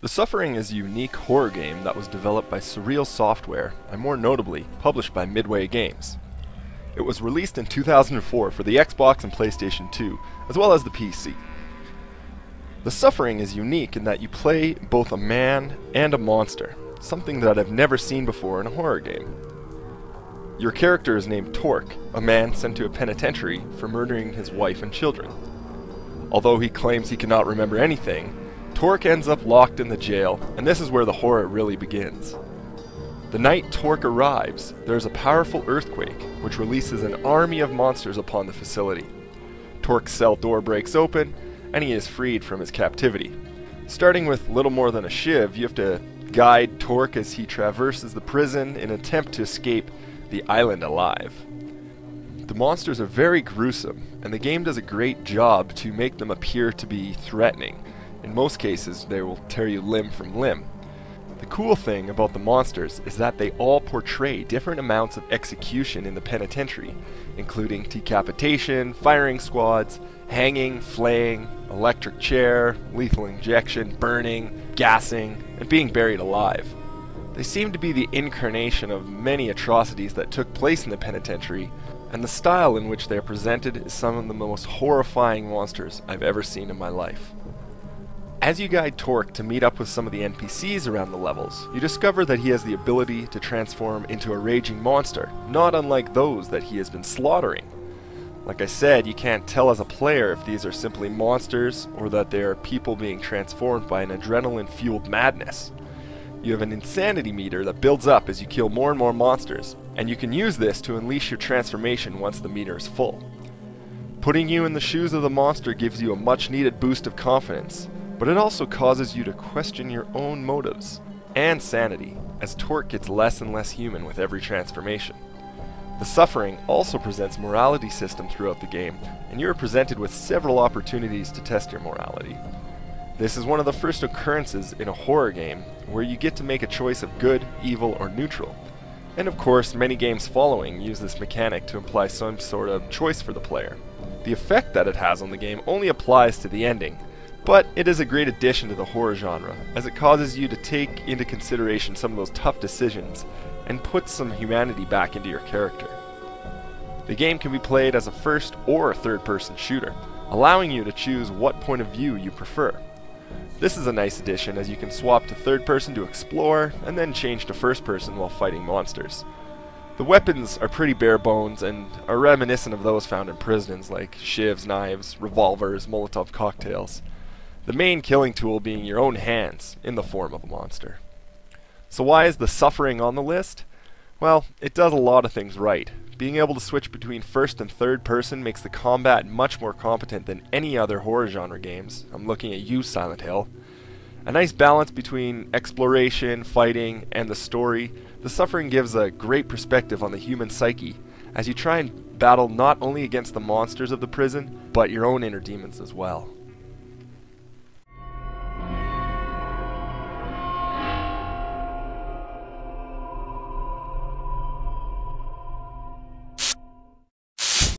The Suffering is a unique horror game that was developed by Surreal Software and more notably, published by Midway Games. It was released in 2004 for the Xbox and PlayStation 2, as well as the PC. The Suffering is unique in that you play both a man and a monster, something that I've never seen before in a horror game. Your character is named Torque, a man sent to a penitentiary for murdering his wife and children. Although he claims he cannot remember anything, Torque ends up locked in the jail, and this is where the horror really begins. The night Torque arrives, there is a powerful earthquake, which releases an army of monsters upon the facility. Torque's cell door breaks open, and he is freed from his captivity. Starting with little more than a shiv, you have to guide Torque as he traverses the prison in an attempt to escape the island alive. The monsters are very gruesome, and the game does a great job to make them appear to be threatening. In most cases, they will tear you limb from limb. The cool thing about the monsters is that they all portray different amounts of execution in the penitentiary, including decapitation, firing squads, hanging, flaying, electric chair, lethal injection, burning, gassing, and being buried alive. They seem to be the incarnation of many atrocities that took place in the penitentiary, and the style in which they are presented is some of the most horrifying monsters I've ever seen in my life. As you guide Torque to meet up with some of the NPCs around the levels, you discover that he has the ability to transform into a raging monster, not unlike those that he has been slaughtering. Like I said, you can't tell as a player if these are simply monsters or that they are people being transformed by an adrenaline-fueled madness. You have an insanity meter that builds up as you kill more and more monsters, and you can use this to unleash your transformation once the meter is full. Putting you in the shoes of the monster gives you a much-needed boost of confidence, but it also causes you to question your own motives and sanity, as Torque gets less and less human with every transformation. The Suffering also presents morality system throughout the game, and you are presented with several opportunities to test your morality. This is one of the first occurrences in a horror game where you get to make a choice of good, evil, or neutral. And of course, many games following use this mechanic to imply some sort of choice for the player. The effect that it has on the game only applies to the ending, but it is a great addition to the horror genre, as it causes you to take into consideration some of those tough decisions and put some humanity back into your character. The game can be played as a first or third-person shooter, allowing you to choose what point of view you prefer. This is a nice addition as you can swap to third person to explore, and then change to first person while fighting monsters. The weapons are pretty bare bones and are reminiscent of those found in prisons like shivs, knives, revolvers, Molotov cocktails. The main killing tool being your own hands in the form of a monster. So why is the Suffering on the list? Well, it does a lot of things right. Being able to switch between first and third person makes the combat much more competent than any other horror genre games. I'm looking at you, Silent Hill. A nice balance between exploration, fighting, and the story. The Suffering gives a great perspective on the human psyche as you try and battle not only against the monsters of the prison, but your own inner demons as well.